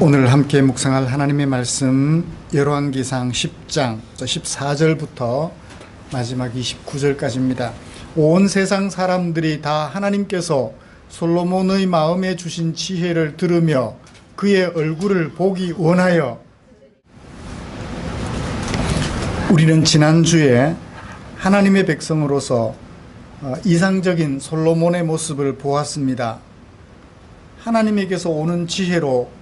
오늘 함께 묵상할 하나님의 말씀 열왕기상 10장 14절부터 마지막 29절까지입니다. 온 세상 사람들이 다 하나님께서 솔로몬의 마음에 주신 지혜를 들으며 그의 얼굴을 보기 원하여. 우리는 지난주에 하나님의 백성으로서 이상적인 솔로몬의 모습을 보았습니다. 하나님에게서 오는 지혜로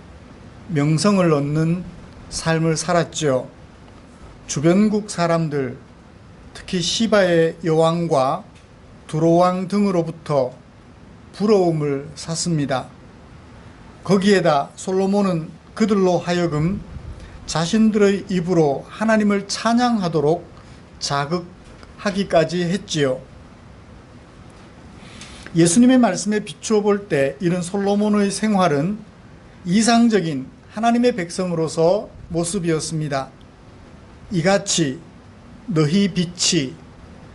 명성을 얻는 삶을 살았죠. 주변국 사람들, 특히 시바의 여왕과 두로왕 등으로부터 부러움을 샀습니다. 거기에다 솔로몬은 그들로 하여금 자신들의 입으로 하나님을 찬양하도록 자극하기까지 했지요. 예수님의 말씀에 비추어 볼 때 이런 솔로몬의 생활은 이상적인 하나님의 백성으로서 모습이었습니다. 이같이 너희 빛이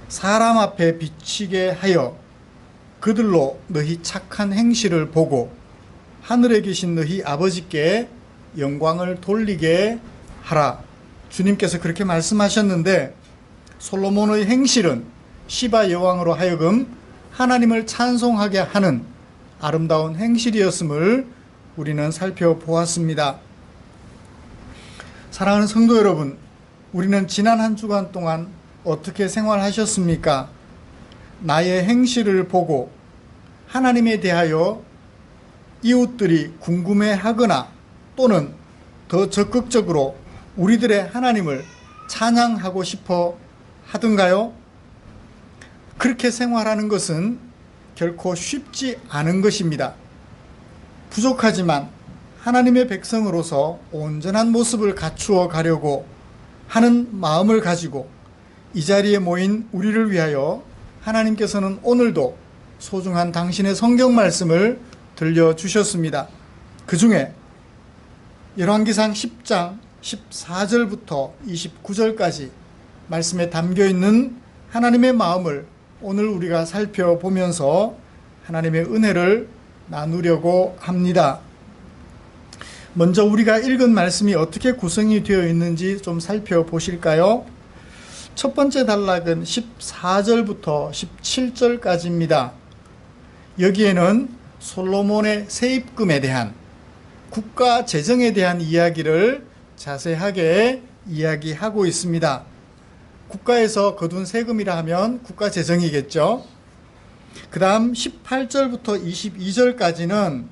사람 앞에 비치게 하여 그들로 너희 착한 행실을 보고 하늘에 계신 너희 아버지께 영광을 돌리게 하라. 주님께서 그렇게 말씀하셨는데, 솔로몬의 행실은 시바 여왕으로 하여금 하나님을 찬송하게 하는 아름다운 행실이었음을 우리는 살펴보았습니다. 사랑하는 성도 여러분, 우리는 지난 한 주간 동안 어떻게 생활하셨습니까? 나의 행실을 보고 하나님에 대하여 이웃들이 궁금해하거나 또는 더 적극적으로 우리들의 하나님을 찬양하고 싶어 하던가요? 그렇게 생활하는 것은 결코 쉽지 않은 것입니다. 부족하지만 하나님의 백성으로서 온전한 모습을 갖추어 가려고 하는 마음을 가지고 이 자리에 모인 우리를 위하여 하나님께서는 오늘도 소중한 당신의 성경 말씀을 들려주셨습니다. 그 중에 열왕기상 10장 14절부터 29절까지 말씀에 담겨있는 하나님의 마음을 오늘 우리가 살펴보면서 하나님의 은혜를 나누려고 합니다. 먼저 우리가 읽은 말씀이 어떻게 구성이 되어 있는지 좀 살펴보실까요? 첫 번째 단락은 14절부터 17절까지입니다. 여기에는 솔로몬의 세입금에 대한, 국가 재정에 대한 이야기를 자세하게 이야기하고 있습니다. 국가에서 거둔 세금이라 하면 국가 재정이겠죠. 그 다음 18절부터 22절까지는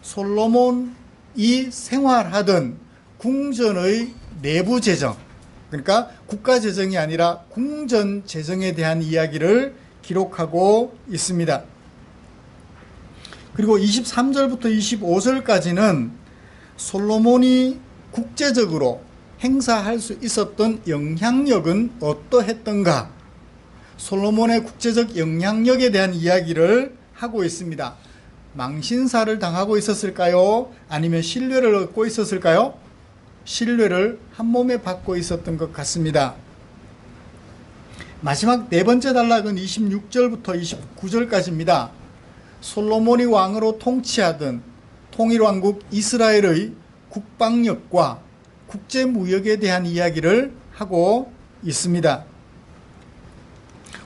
솔로몬이 생활하던 궁전의 내부 재정, 그러니까 국가 재정이 아니라 궁전 재정에 대한 이야기를 기록하고 있습니다. 그리고 23절부터 25절까지는 솔로몬이 국제적으로 행사할 수 있었던 영향력은 어떠했던가, 솔로몬의 국제적 영향력에 대한 이야기를 하고 있습니다. 망신사를 당하고 있었을까요? 아니면 신뢰를 얻고 있었을까요? 신뢰를 한 몸에 받고 있었던 것 같습니다. 마지막 네 번째 단락은 26절부터 29절까지입니다. 솔로몬이 왕으로 통치하던 통일왕국 이스라엘의 국방력과 국제무역에 대한 이야기를 하고 있습니다.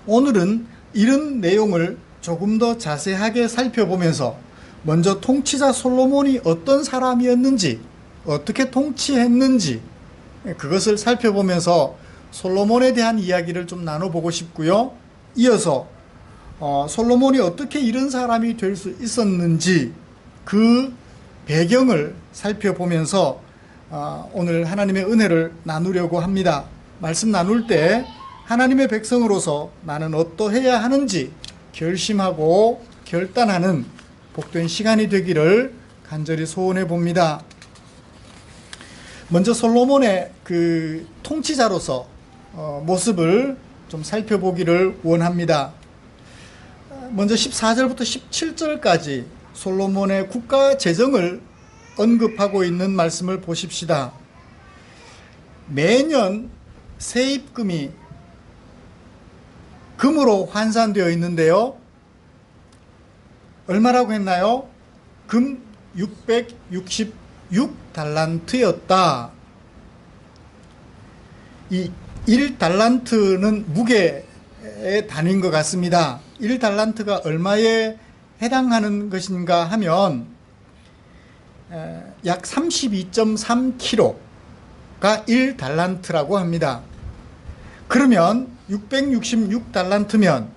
오늘은 이런 내용을 조금 더 자세하게 살펴보면서 먼저 통치자 솔로몬이 어떤 사람이었는지, 어떻게 통치했는지 그것을 살펴보면서 솔로몬에 대한 이야기를 좀 나눠보고 싶고요. 이어서 솔로몬이 어떻게 이런 사람이 될 수 있었는지 그 배경을 살펴보면서 오늘 하나님의 은혜를 나누려고 합니다. 말씀 나눌 때 하나님의 백성으로서 나는 어떠해야 하는지 결심하고 결단하는 복된 시간이 되기를 간절히 소원해 봅니다. 먼저 솔로몬의 그 통치자로서 모습을 좀 살펴보기를 원합니다. 먼저 14절부터 17절까지 솔로몬의 국가 재정을 언급하고 있는 말씀을 보십시다. 매년 세입금이 금으로 환산되어 있는데요. 얼마라고 했나요? 금 6달란트였다. 이 1달란트는 무게의 단위인 것 같습니다. 1달란트가 얼마에 해당하는 것인가 하면 약 32.3kg가 1달란트라고 합니다. 그러면 666달란트면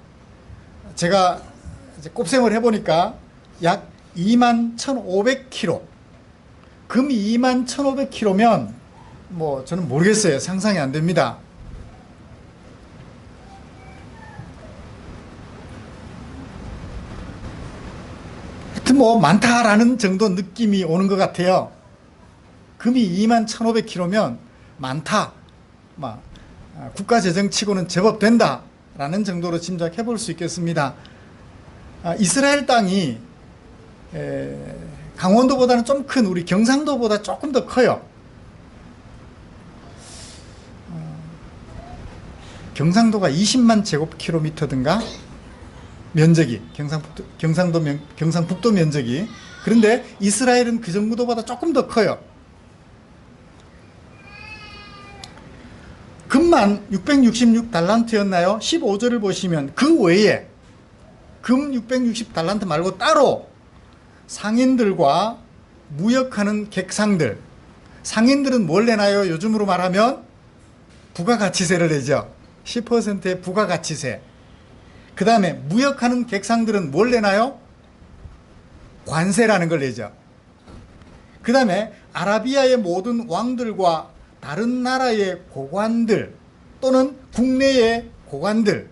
제가 이제 곱셈을 해보니까 약 21,500kg, 금이 21,500kg면 뭐 저는 모르겠어요. 상상이 안 됩니다. 하여튼 뭐 많다라는 정도 느낌이 오는 것 같아요. 금이 21,500kg면 많다, 막 국가재정치고는 제법 된다라는 정도로 짐작해 볼 수 있겠습니다. 이스라엘 땅이 강원도보다는 좀 큰 우리 경상도보다 조금 더 커요. 경상도가 20만 제곱킬로미터든가 면적이, 경상북도 면적이. 그런데 이스라엘은 그 정도보다 조금 더 커요. 금만 666달란트였나요? 15절을 보시면 그 외에 금 660달란트 말고 따로 상인들과 무역하는 객상들, 상인들은 뭘 내나요? 요즘으로 말하면 부가가치세를 내죠. 10%의 부가가치세. 그 다음에 무역하는 객상들은 뭘 내나요? 관세라는 걸 내죠. 그 다음에 아라비아의 모든 왕들과 다른 나라의 고관들 또는 국내의 고관들이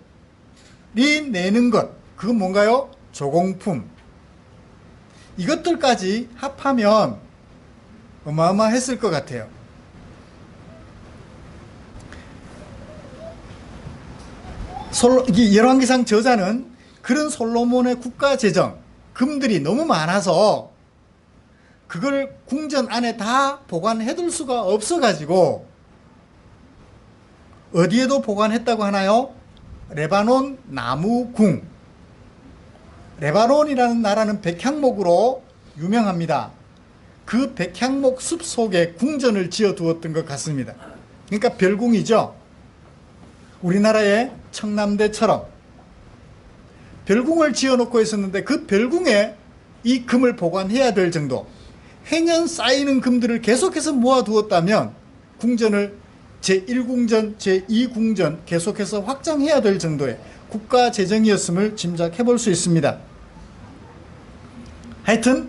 내는 것, 그건 뭔가요? 조공품. 이것들까지 합하면 어마어마했을 것 같아요. 열왕기상 저자는 그런 솔로몬의 국가재정, 금들이 너무 많아서 그걸 궁전 안에 다 보관해둘 수가 없어가지고 어디에도 보관했다고 하나요? 레바논 나무궁. 레바논이라는 나라는 백향목으로 유명합니다. 그 백향목 숲 속에 궁전을 지어 두었던 것 같습니다. 그러니까 별궁이죠. 우리나라의 청남대처럼 별궁을 지어놓고 있었는데 그 별궁에 이 금을 보관해야 될 정도, 해년 쌓이는 금들을 계속해서 모아두었다면 궁전을 제1궁전, 제2궁전 계속해서 확장해야 될 정도의 국가재정이었음을 짐작해 볼 수 있습니다. 하여튼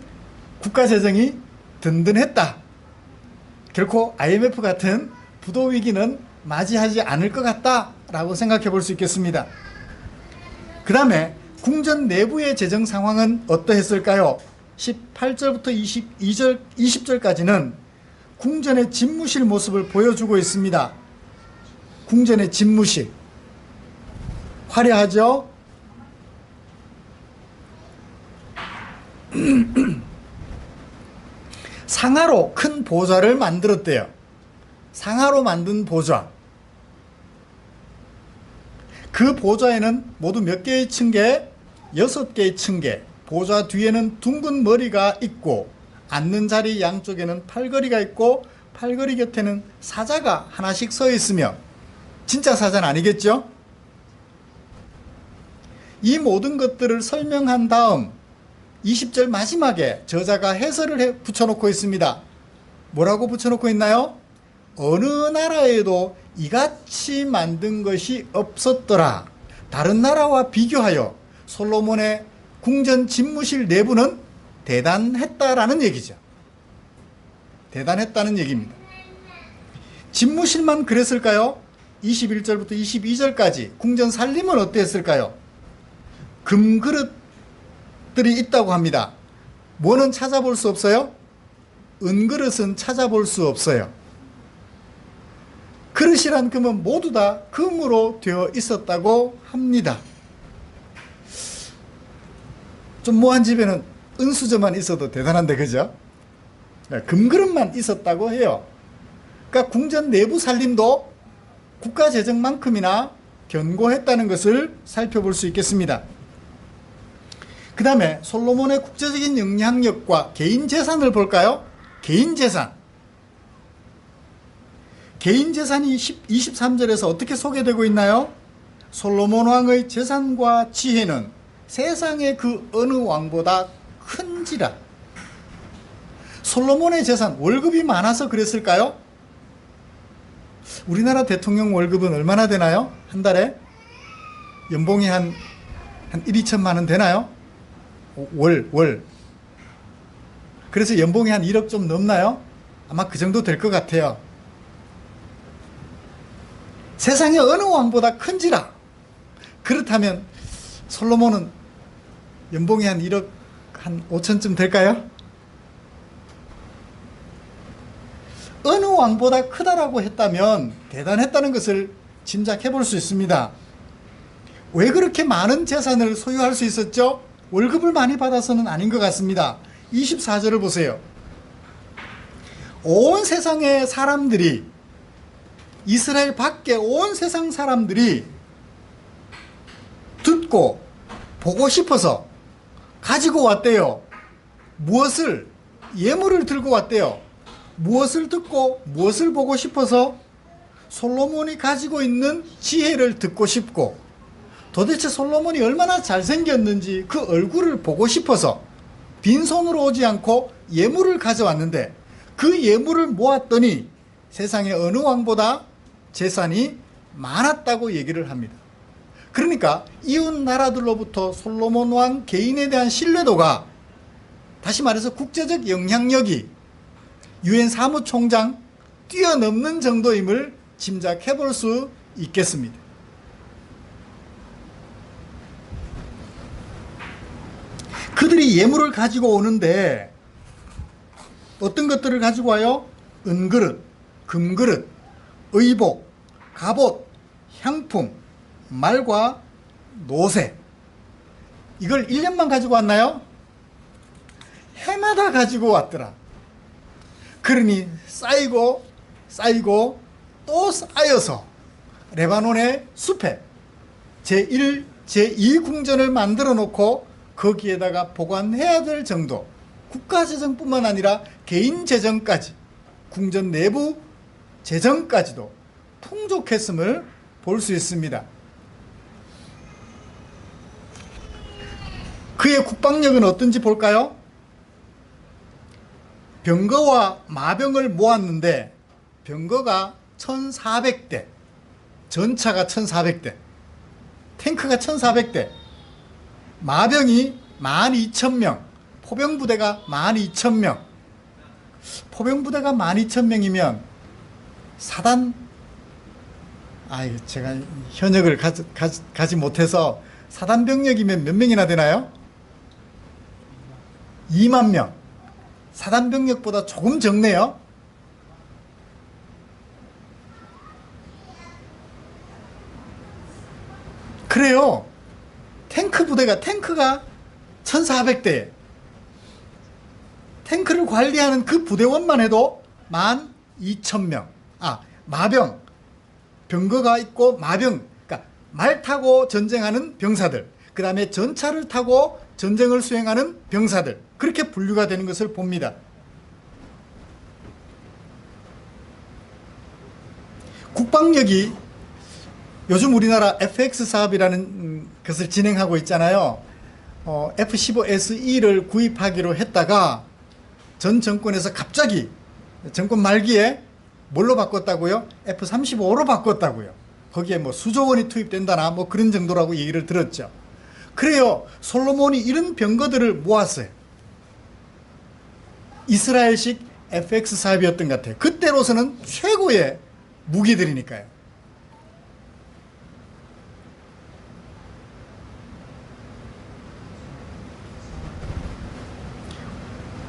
국가재정이 든든했다. 결코 IMF 같은 부도위기는 맞이하지 않을 것 같다라고 생각해 볼 수 있겠습니다. 그 다음에 궁전 내부의 재정 상황은 어떠했을까요? 18절부터 20절까지는 궁전의 집무실 모습을 보여주고 있습니다. 궁전의 집무실. 화려하죠? 상하로 큰 보좌를 만들었대요. 상하로 만든 보좌. 그 보좌에는 모두 몇 개의 층계? 6개의 층계. 보좌 뒤에는 둥근 머리가 있고 앉는 자리 양쪽에는 팔걸이가 있고 팔걸이 곁에는 사자가 하나씩 서 있으며, 진짜 사자는 아니겠죠? 이 모든 것들을 설명한 다음 20절 마지막에 저자가 해설을 붙여놓고 있습니다. 뭐라고 붙여놓고 있나요? 어느 나라에도 이같이 만든 것이 없었더라. 다른 나라와 비교하여 솔로몬의 궁전 집무실 내부는 대단했다라는 얘기죠. 대단했다는 얘기입니다. 집무실만 그랬을까요? 21절부터 22절까지 궁전 살림은 어땠을까요? 금그릇들이 있다고 합니다. 뭐는 찾아볼 수 없어요? 은그릇은 찾아볼 수 없어요. 그릇이란 금은 모두 다 금으로 되어 있었다고 합니다. 좀 모한 집에는 은수저만 있어도 대단한데, 그죠? 금그릇만 있었다고 해요. 그러니까 궁전 내부 살림도 국가재정만큼이나 견고했다는 것을 살펴볼 수 있겠습니다. 그 다음에 솔로몬의 국제적인 영향력과 개인 재산을 볼까요? 개인 재산. 개인 재산이 23절에서 어떻게 소개되고 있나요? 솔로몬 왕의 재산과 지혜는 세상의 그 어느 왕보다 큰지라. 솔로몬의 재산, 월급이 많아서 그랬을까요? 우리나라 대통령 월급은 얼마나 되나요? 한 달에? 연봉이 한 1, 2천만 원 되나요? 월. 그래서 연봉이 한 1억 좀 넘나요? 아마 그 정도 될 것 같아요. 세상에 어느 왕보다 큰지라. 그렇다면 솔로몬은 연봉이 한 1억 한 5천쯤 될까요? 어느 왕보다 크다라고 했다면 대단했다는 것을 짐작해 볼 수 있습니다. 왜 그렇게 많은 재산을 소유할 수 있었죠? 월급을 많이 받아서는 아닌 것 같습니다. 24절을 보세요. 온 세상의 사람들이, 이스라엘 밖에 온 세상 사람들이 듣고 보고 싶어서 가지고 왔대요. 무엇을? 예물을 들고 왔대요. 무엇을 듣고 무엇을 보고 싶어서? 솔로몬이 가지고 있는 지혜를 듣고 싶고, 도대체 솔로몬이 얼마나 잘생겼는지 그 얼굴을 보고 싶어서 빈손으로 오지 않고 예물을 가져왔는데, 그 예물을 모았더니 세상에 어느 왕보다 재산이 많았다고 얘기를 합니다. 그러니까 이웃 나라들로부터 솔로몬 왕 개인에 대한 신뢰도가, 다시 말해서 국제적 영향력이 유엔 사무총장 뛰어넘는 정도임을 짐작해 볼 수 있겠습니다. 그들이 예물을 가지고 오는데 어떤 것들을 가지고 와요? 은그릇, 금그릇, 의복, 갑옷, 향품, 말과 노새. 이걸 1년만 가지고 왔나요? 해마다 가지고 왔더라. 그러니 쌓이고 또 쌓여서 레바논의 숲에 제1, 제2궁전을 만들어 놓고 거기에다가 보관해야 될 정도, 국가재정뿐만 아니라 개인재정까지, 궁전 내부 재정까지도 풍족했음을 볼 수 있습니다. 그의 국방력은 어떤지 볼까요? 병거와 마병을 모았는데 병거가 1400대, 전차가 1400대, 탱크가 1400대, 마병이 12,000명, 포병부대가 12,000명. 포병부대가 12,000명이면 사단, 제가 현역을 가지 못해서 사단 병력이면 몇 명이나 되나요? 2만 명. 사단 병력보다 조금 적네요. 그래요. 탱크가 1400대. 탱크를 관리하는 그 부대원만 해도 12,000명. 마병. 병거가 있고 마병. 그러니까 말 타고 전쟁하는 병사들. 그 다음에 전차를 타고 전쟁을 수행하는 병사들. 그렇게 분류가 되는 것을 봅니다. 국방력이, 요즘 우리나라 FX 사업이라는 것을 진행하고 있잖아요. F-15SE를 구입하기로 했다가 전 정권에서 갑자기 정권 말기에 뭘로 바꿨다고요? F-35로 바꿨다고요. 거기에 뭐 수조 원이 투입된다나 뭐 그런 정도라고 얘기를 들었죠. 그래요. 솔로몬이 이런 병거들을 모았어요. 이스라엘식 FX 사업이었던 것 같아요. 그때로서는 최고의 무기들이니까요.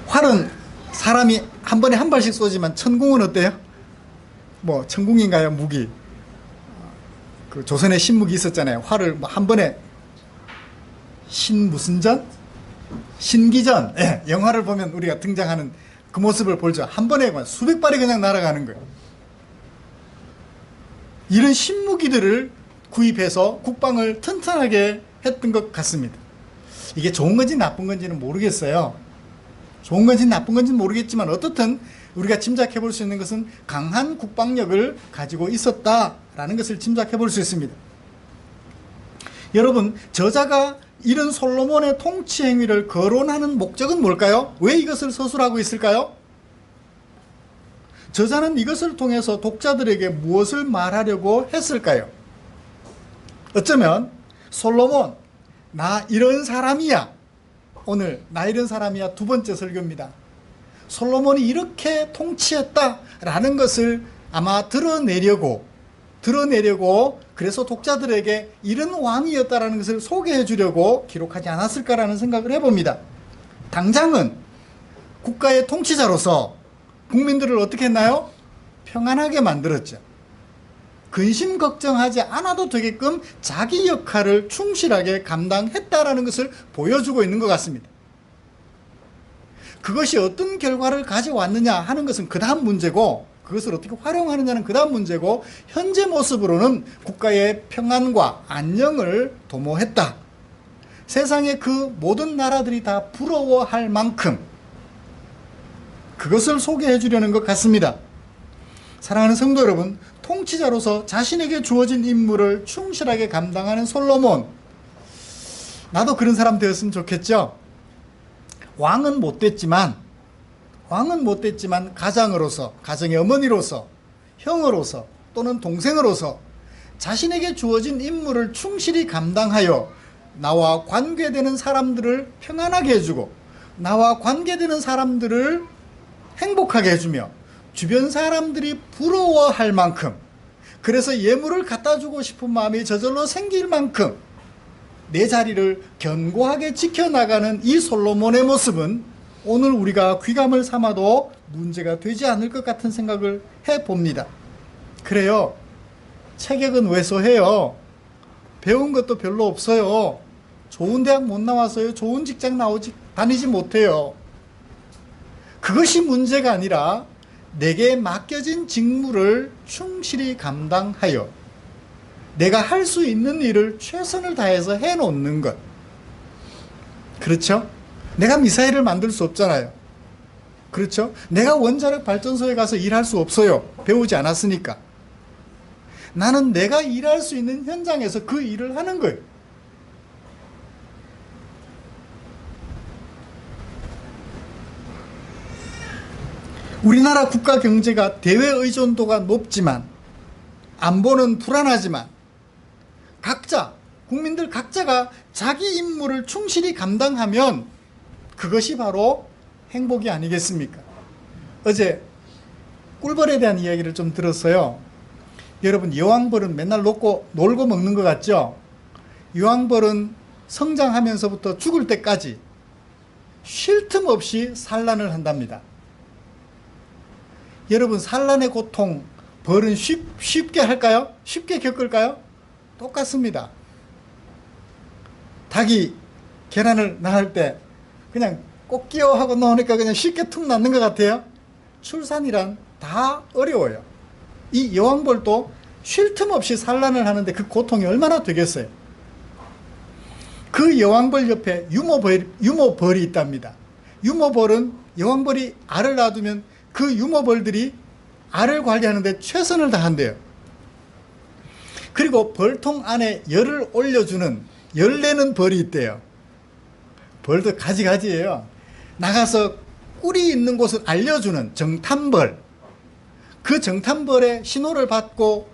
활은 사람이 한 번에 한 발씩 쏘지만 천궁은 어때요? 뭐 천궁인가요? 무기. 그 조선에 신무기 있었잖아요. 활을 한 번에 무슨 전? 신기전. 예, 영화를 보면 우리가 등장하는 그 모습을 보죠. 한 번에 수백 발이 그냥 날아가는 거예요. 이런 신무기들을 구입해서 국방을 튼튼하게 했던 것 같습니다. 이게 좋은 건지 나쁜 건지는 모르겠어요. 좋은 건지 나쁜 건지 모르겠지만 어떻든 우리가 짐작해 볼 수 있는 것은 강한 국방력을 가지고 있었다라는 것을 짐작해 볼 수 있습니다. 여러분, 저자가 이런 솔로몬의 통치 행위를 거론하는 목적은 뭘까요? 왜 이것을 서술하고 있을까요? 저자는 이것을 통해서 독자들에게 무엇을 말하려고 했을까요? 어쩌면 솔로몬, 나 이런 사람이야. 오늘 나 이런 사람이야 두 번째 설교입니다. 솔로몬이 이렇게 통치했다라는 것을 아마 드러내려고 그래서 독자들에게 이런 왕이었다라는 것을 소개해 주려고 기록하지 않았을까라는 생각을 해봅니다. 당장은 국가의 통치자로서 국민들을 어떻게 했나요? 평안하게 만들었죠. 근심 걱정하지 않아도 되게끔 자기 역할을 충실하게 감당했다라는 것을 보여주고 있는 것 같습니다. 그것이 어떤 결과를 가져왔느냐 하는 것은 그 다음 문제고, 그것을 어떻게 활용하느냐는 그 다음 문제고, 현재 모습으로는 국가의 평안과 안녕을 도모했다. 세상의 그 모든 나라들이 다 부러워할 만큼 그것을 소개해 주려는 것 같습니다. 사랑하는 성도 여러분, 통치자로서 자신에게 주어진 임무를 충실하게 감당하는 솔로몬, 나도 그런 사람 되었으면 좋겠죠. 왕은 못 됐지만 가장으로서, 가정의 어머니로서, 형으로서 또는 동생으로서 자신에게 주어진 임무를 충실히 감당하여 나와 관계되는 사람들을 평안하게 해주고 나와 관계되는 사람들을 행복하게 해주며 주변 사람들이 부러워할 만큼, 그래서 예물을 갖다 주고 싶은 마음이 저절로 생길 만큼 내 자리를 견고하게 지켜나가는 이 솔로몬의 모습은 오늘 우리가 귀감을 삼아도 문제가 되지 않을 것 같은 생각을 해봅니다. 그래요. 체격은 왜소해요. 배운 것도 별로 없어요. 좋은 대학 못 나와서요. 좋은 직장 다니지 못해요. 그것이 문제가 아니라 내게 맡겨진 직무를 충실히 감당하여 내가 할 수 있는 일을 최선을 다해서 해놓는 것. 그렇죠? 내가 미사일을 만들 수 없잖아요. 그렇죠? 내가 원자력 발전소에 가서 일할 수 없어요. 배우지 않았으니까. 나는 내가 일할 수 있는 현장에서 그 일을 하는 거예요. 우리나라 국가 경제가 대외 의존도가 높지만 안보는 불안하지만 국민들 각자가 자기 임무를 충실히 감당하면 그것이 바로 행복이 아니겠습니까? 어제 꿀벌에 대한 이야기를 좀 들었어요. 여러분, 여왕벌은 맨날 놀고 먹는 것 같죠? 여왕벌은 성장하면서부터 죽을 때까지 쉴 틈 없이 산란을 한답니다. 여러분, 산란의 고통 벌은 쉽게 할까요? 쉽게 겪을까요? 똑같습니다. 닭이 계란을 낳을 때 그냥 꼭 끼워하고 넣으니까 그냥 쉽게 툭 낳는 것 같아요. 출산이란 다 어려워요. 이 여왕벌도 쉴 틈 없이 산란을 하는데 그 고통이 얼마나 되겠어요. 그 여왕벌 옆에 유모벌이 있답니다. 유모벌은 여왕벌이 알을 놔두면 그 유모벌들이 알을 관리하는데 최선을 다한대요. 그리고 벌통 안에 열을 올려주는, 열 내는 벌이 있대요. 벌도 가지가지예요. 나가서 꿀이 있는 곳을 알려주는 정탐벌, 그 정탐벌의 신호를 받고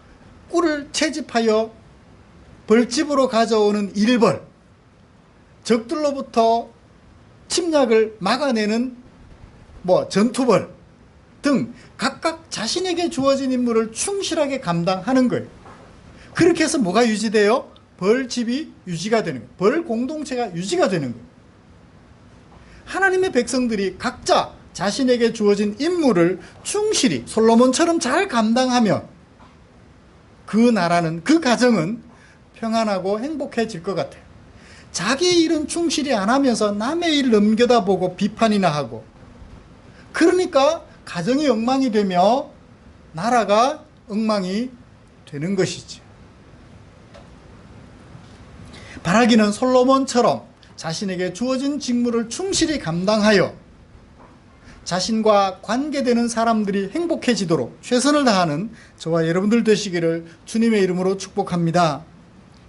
꿀을 채집하여 벌집으로 가져오는 일벌, 적들로부터 침략을 막아내는 전투벌 등 각각 자신에게 주어진 임무를 충실하게 감당하는 거예요. 그렇게 해서 뭐가 유지돼요? 벌집이 유지가 되는 거예요. 벌 공동체가 유지가 되는 거예요. 하나님의 백성들이 각자 자신에게 주어진 임무를 충실히 솔로몬처럼 잘 감당하면 그 나라는, 그 가정은 평안하고 행복해질 것 같아요. 자기 일은 충실히 안 하면서 남의 일 넘겨다 보고 비판이나 하고, 그러니까 가정이 엉망이 되며 나라가 엉망이 되는 것이지. 바라기는 솔로몬처럼 자신에게 주어진 직무를 충실히 감당하여 자신과 관계되는 사람들이 행복해지도록 최선을 다하는 저와 여러분들 되시기를 주님의 이름으로 축복합니다.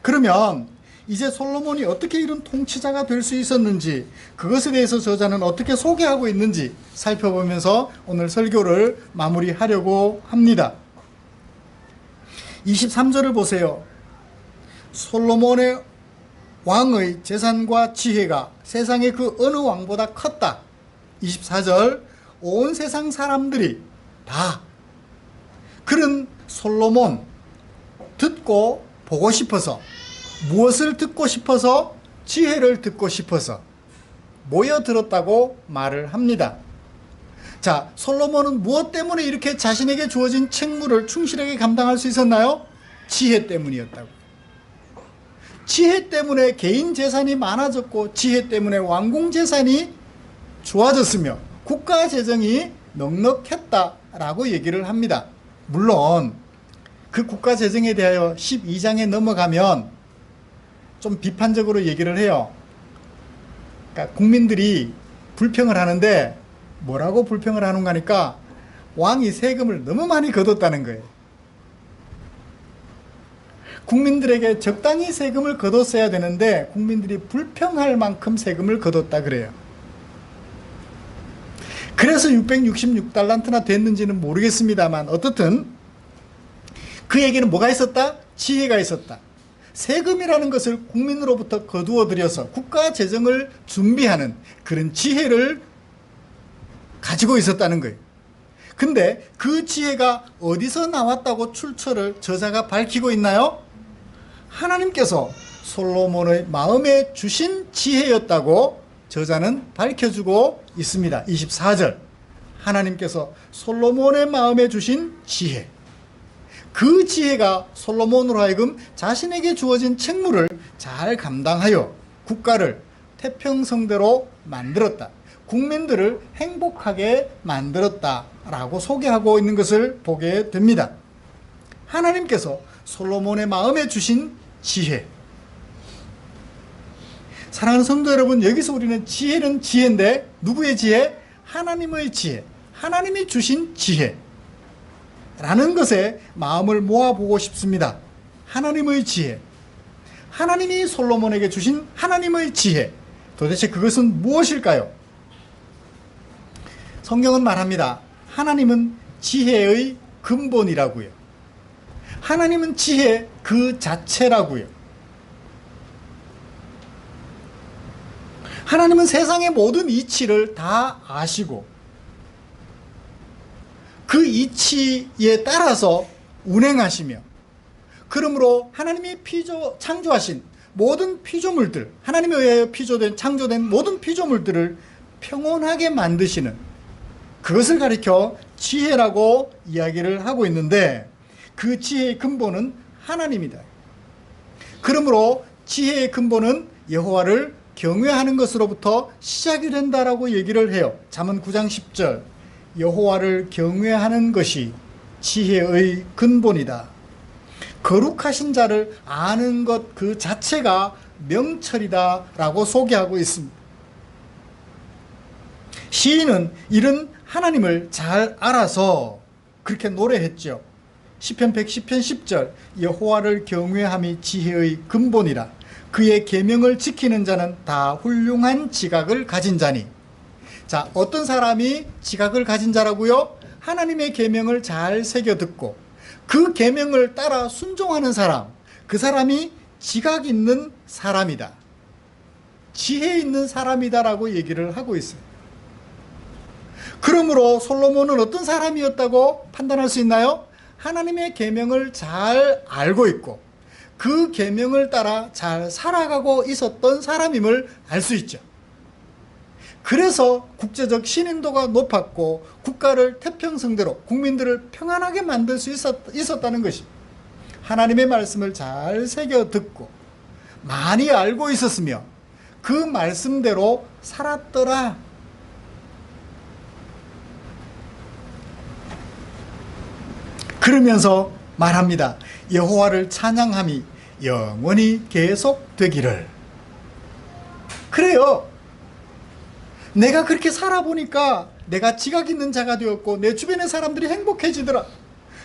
그러면 이제 솔로몬이 어떻게 이런 통치자가 될 수 있었는지, 그것에 대해서 저자는 어떻게 소개하고 있는지 살펴보면서 오늘 설교를 마무리하려고 합니다. 23절을 보세요. 솔로몬의 왕의 재산과 지혜가 세상의 그 어느 왕보다 컸다. 24절, 온 세상 사람들이 다 그런 솔로몬 듣고 보고 싶어서, 무엇을 듣고 싶어서? 지혜를 듣고 싶어서 모여들었다고 말을 합니다. 자, 솔로몬은 무엇 때문에 이렇게 자신에게 주어진 책무를 충실하게 감당할 수 있었나요? 지혜 때문이었다고. 지혜 때문에 개인 재산이 많아졌고, 지혜 때문에 왕궁 재산이 좋아졌으며 국가 재정이 넉넉했다라고 얘기를 합니다. 물론 그 국가 재정에 대하여 12장에 넘어가면 좀 비판적으로 얘기를 해요. 그러니까 국민들이 불평을 하는데, 뭐라고 불평을 하는가 하니까 왕이 세금을 너무 많이 걷었다는 거예요. 국민들에게 적당히 세금을 걷었어야 되는데 국민들이 불평할 만큼 세금을 걷었다 그래요. 그래서 666달란트나 됐는지는 모르겠습니다만, 어떻든 그에게는 뭐가 있었다? 지혜가 있었다. 세금이라는 것을 국민으로부터 거두어 들여서 국가 재정을 준비하는 그런 지혜를 가지고 있었다는 거예요. 근데 그 지혜가 어디서 나왔다고 출처를 저자가 밝히고 있나요? 하나님께서 솔로몬의 마음에 주신 지혜였다고 저자는 밝혀주고 있습니다. 24절, 하나님께서 솔로몬의 마음에 주신 지혜, 그 지혜가 솔로몬으로 하여금 자신에게 주어진 책무를 잘 감당하여 국가를 태평성대로 만들었다, 국민들을 행복하게 만들었다라고 소개하고 있는 것을 보게 됩니다. 하나님께서 솔로몬의 마음에 주신 지혜. 사랑하는 성도 여러분, 여기서 우리는 지혜는 지혜인데, 누구의 지혜? 하나님의 지혜, 하나님이 주신 지혜 라는 것에 마음을 모아보고 싶습니다. 하나님의 지혜, 하나님이 솔로몬에게 주신 하나님의 지혜, 도대체 그것은 무엇일까요? 성경은 말합니다. 하나님은 지혜의 근본이라고요. 하나님은 지혜 그 자체라고요. 하나님은 세상의 모든 이치를 다 아시고 그 이치에 따라서 운행하시며, 그러므로 하나님이 창조하신 모든 피조물들, 하나님에 의하여 창조된 모든 피조물들을 평온하게 만드시는, 그것을 가리켜 지혜라고 이야기를 하고 있는데, 그 지혜의 근본은 하나님이다. 그러므로 지혜의 근본은 여호와를 경외하는 것으로부터 시작이 된다라고 얘기를 해요. 잠언 9장 10절, 여호와를 경외하는 것이 지혜의 근본이다. 거룩하신 자를 아는 것 그 자체가 명철이다 라고 소개하고 있습니다. 시인은 이런 하나님을 잘 알아서 그렇게 노래했죠. 시편 110편 10절, 여호와를 경외함이 지혜의 근본이라. 그의 계명을 지키는 자는 다 훌륭한 지각을 가진 자니. 자, 어떤 사람이 지각을 가진 자라고요? 하나님의 계명을 잘 새겨 듣고 그 계명을 따라 순종하는 사람, 그 사람이 지각 있는 사람이다, 지혜 있는 사람이다라고 얘기를 하고 있어요. 그러므로 솔로몬은 어떤 사람이었다고 판단할 수 있나요? 하나님의 계명을 잘 알고 있고 그 계명을 따라 잘 살아가고 있었던 사람임을 알 수 있죠. 그래서 국제적 신인도가 높았고 국가를 태평성대로, 국민들을 평안하게 만들 수 있었다는 것입니다. 하나님의 말씀을 잘 새겨 듣고 많이 알고 있었으며 그 말씀대로 살았더라. 그러면서 말합니다. 여호와를 찬양함이 영원히 계속되기를. 그래요. 내가 그렇게 살아보니까 내가 지각 있는 자가 되었고 내 주변의 사람들이 행복해지더라.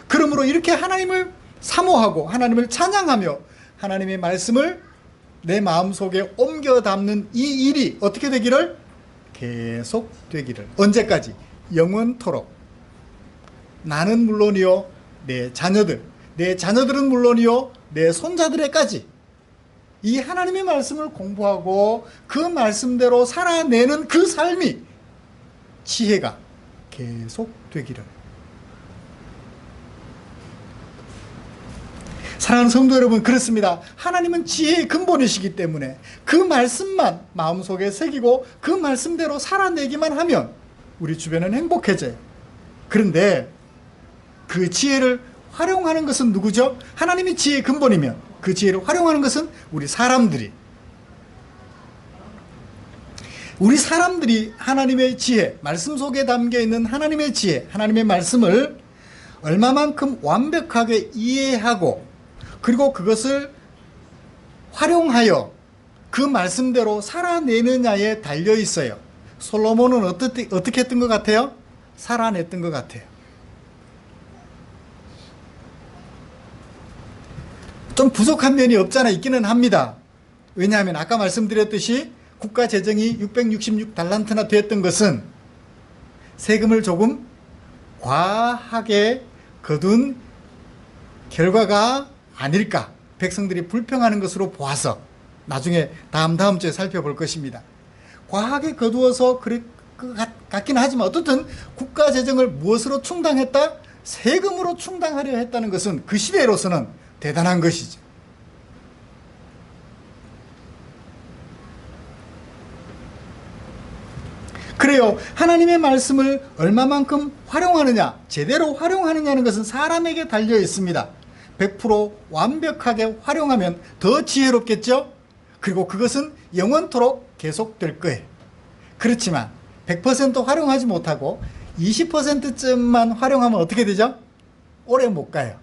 그러므로 이렇게 하나님을 사모하고 하나님을 찬양하며 하나님의 말씀을 내 마음속에 옮겨 담는 이 일이 어떻게 되기를? 계속 되기를. 언제까지? 영원토록. 나는 물론이요, 내 자녀들, 내 자녀들은 물론이요, 내 손자들에까지 이 하나님의 말씀을 공부하고 그 말씀대로 살아내는 그 삶이 지혜가 계속 되기를. 사랑하는 성도 여러분, 그렇습니다. 하나님은 지혜의 근본이시기 때문에 그 말씀만 마음속에 새기고 그 말씀대로 살아내기만 하면 우리 주변은 행복해져요. 그런데 그 지혜를 활용하는 것은 누구죠? 하나님이 지혜의 근본이면 그 지혜를 활용하는 것은 우리 사람들이 하나님의 지혜, 말씀 속에 담겨있는 하나님의 지혜, 하나님의 말씀을 얼마만큼 완벽하게 이해하고 그리고 그것을 활용하여 그 말씀대로 살아내느냐에 달려 있어요. 솔로몬은 어떻게 했던 것 같아요? 살아냈던 것 같아요. 좀 부족한 면이 없잖아 있기는 합니다. 왜냐하면 아까 말씀드렸듯이 국가 재정이 666달란트나 됐던 것은 세금을 조금 과하게 거둔 결과가 아닐까, 백성들이 불평하는 것으로 보아서 나중에 다음 주에 살펴볼 것입니다. 과하게 거두어서 그럴 것 같긴 하지만 어떻든 국가 재정을 무엇으로 충당했다? 세금으로 충당하려 했다는 것은 그 시대로서는 대단한 것이죠. 그래요. 하나님의 말씀을 얼마만큼 활용하느냐, 제대로 활용하느냐는 것은 사람에게 달려 있습니다. 100% 완벽하게 활용하면 더 지혜롭겠죠? 그리고 그것은 영원토록 계속될 거예요. 그렇지만 100% 활용하지 못하고 20%쯤만 활용하면 어떻게 되죠? 오래 못 가요.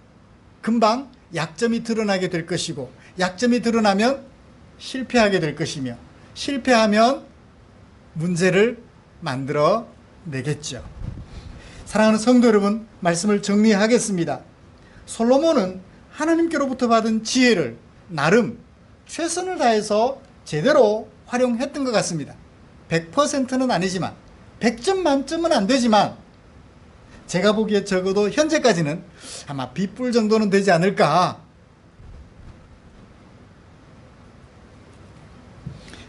금방 약점이 드러나게 될 것이고, 약점이 드러나면 실패하게 될 것이며, 실패하면 문제를 만들어 내겠죠. 사랑하는 성도 여러분, 말씀을 정리하겠습니다. 솔로몬은 하나님께로부터 받은 지혜를 나름 최선을 다해서 제대로 활용했던 것 같습니다. 100%는 아니지만 100점 만점은 안 되지만 제가 보기에 적어도 현재까지는 아마 B뿔 정도는 되지 않을까.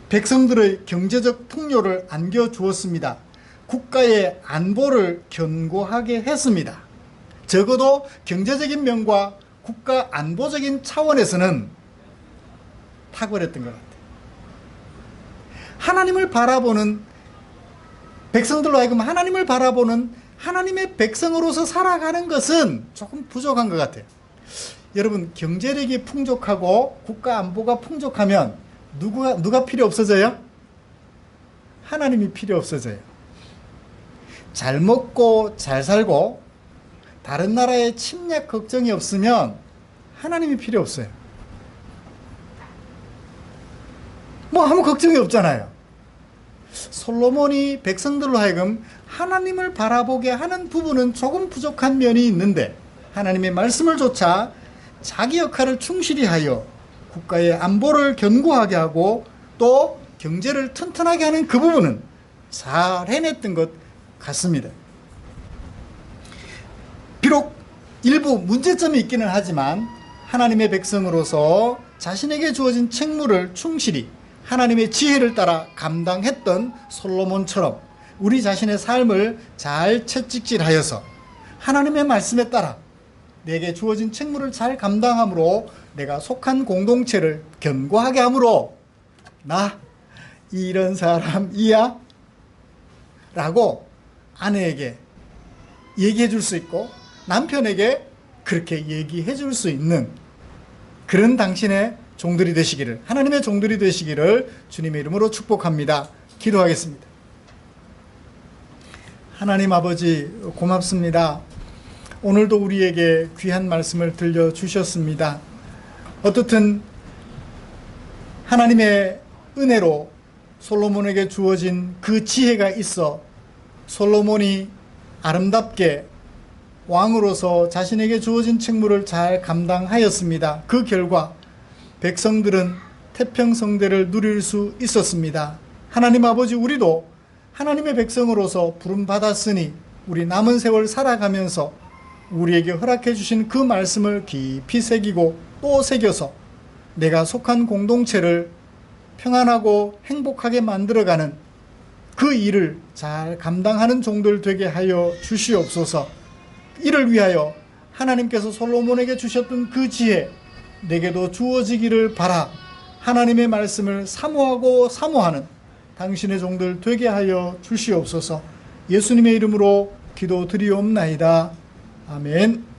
백성들의 경제적 풍요를 안겨주었습니다. 국가의 안보를 견고하게 했습니다. 적어도 경제적인 면과 국가 안보적인 차원에서는 탁월했던 것 같아요. 하나님을 바라보는 백성들로 하여금 하나님을 바라보는 하나님의 백성으로서 살아가는 것은 조금 부족한 것 같아요. 여러분, 경제력이 풍족하고 국가 안보가 풍족하면 누가 필요 없어져요? 하나님이 필요 없어져요. 잘 먹고 잘 살고 다른 나라의 침략 걱정이 없으면 하나님이 필요 없어요. 뭐 아무 걱정이 없잖아요. 솔로몬이 백성들로 하여금 하나님을 바라보게 하는 부분은 조금 부족한 면이 있는데 하나님의 말씀을 조차 자기 역할을 충실히 하여 국가의 안보를 견고하게 하고 또 경제를 튼튼하게 하는 그 부분은 잘 해냈던 것 같습니다. 비록 일부 문제점이 있기는 하지만 하나님의 백성으로서 자신에게 주어진 책무를 충실히 하나님의 지혜를 따라 감당했던 솔로몬처럼 우리 자신의 삶을 잘 채찍질하여서 하나님의 말씀에 따라 내게 주어진 책무를 잘 감당함으로 내가 속한 공동체를 견고하게 함으로 나 이런 사람이야 라고 아내에게 얘기해 줄 수 있고 남편에게 그렇게 얘기해 줄 수 있는 그런 당신의 종들이 되시기를, 하나님의 종들이 되시기를 주님의 이름으로 축복합니다. 기도하겠습니다. 하나님 아버지 고맙습니다. 오늘도 우리에게 귀한 말씀을 들려주셨습니다. 어떻든 하나님의 은혜로 솔로몬에게 주어진 그 지혜가 있어 솔로몬이 아름답게 왕으로서 자신에게 주어진 책무를 잘 감당하였습니다. 그 결과 백성들은 태평성대를 누릴 수 있었습니다. 하나님 아버지, 우리도 하나님의 백성으로서 부름받았으니 우리 남은 세월 살아가면서 우리에게 허락해 주신 그 말씀을 깊이 새기고 또 새겨서 내가 속한 공동체를 평안하고 행복하게 만들어가는 그 일을 잘 감당하는 종들 되게 하여 주시옵소서. 이를 위하여 하나님께서 솔로몬에게 주셨던 그 지혜 내게도 주어지기를 바라 하나님의 말씀을 사모하고 사모하는 당신의 종들 되게 하여 주시옵소서. 예수님의 이름으로 기도드리옵나이다. 아멘.